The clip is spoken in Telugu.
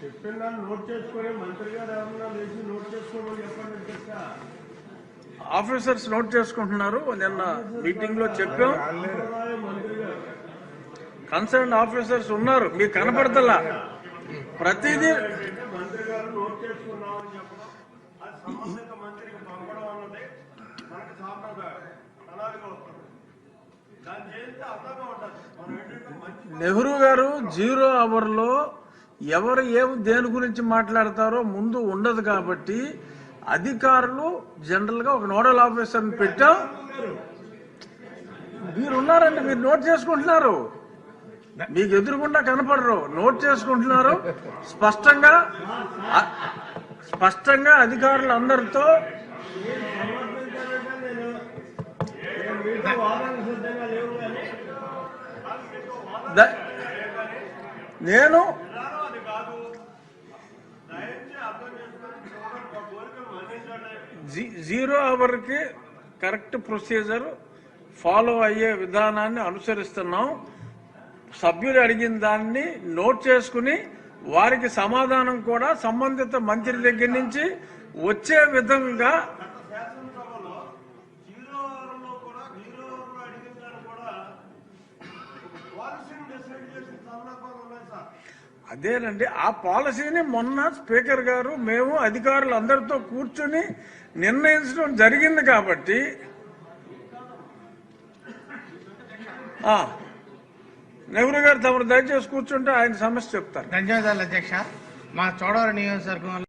చెప్పిన నోట్ చేసుకుని మంత్రి గారు ఏమన్నా లేచి నోట్ చేసుకోమని చెప్పండి అధ్యక్ష. ఆఫీసర్స్ నోట్ చేసుకుంటున్నారు. నిన్న మీటింగ్ లో చెప్పాం. కన్సర్న్ ఆఫీసర్స్ ఉన్నారు, మీకు కనపడతలా. ప్రతిదీ మంత్రి గారు నోట్ చేసుకున్నామని చెప్పడం, అది సంబంధిత మంత్రికి పంపడం అన్నది మనకి సాంప్రదాయం, ప్రణాళిక వస్తుంది. దాన్ని చేస్తే అర్థంగా ఉంటుంది. మనం ఏంటంటే మంచి నెహ్రూ గారు 0 అవర్ లో ఎవరు దేని గురించి మాట్లాడతారో ముందు ఉండదు కాబట్టి అధికారులు జనరల్ గా ఒక నోడల్ ఆఫీసర్ని పెట్టాం. మీరు ఉన్నారండి, మీరు నోట్ చేసుకుంటున్నారు, మీకు ఎదురుగుండా కనపడరు, నోట్ చేసుకుంటున్నారు. స్పష్టంగా అధికారులు అందరితో నేను 0 అవర్ కి కరెక్ట్ ప్రొసీజర్ ఫాలో అయ్యే విధానాన్ని అనుసరిస్తున్నాం. సభ్యులు అడిగిన దాన్ని నోట్ చేసుకుని వారికి సమాధానం కూడా సంబంధిత మంత్రి దగ్గర నుంచి వచ్చే విధంగా శాసనసభలో 0 అవర్లో కూడా 0 అవర్లో అడిగిన దాన్ని కూడా పాలసీని డిసైడ్ చేసిన సందర్భాలు ఉన్నాయి సార్. అదేనండి, ఆ పాలసీని మొన్న స్పీకర్ గారు మేము అధికారులు అందరితో కూర్చుని నిర్ణయించడం జరిగింది. కాబట్టి నెహ్రూ గారు తమరు దయచేసి కూర్చుంటే ఆయన సమస్య చెప్తారు. ధన్యవాదాలు అధ్యక్ష. మా చోడవరం నియోజకవర్గంలో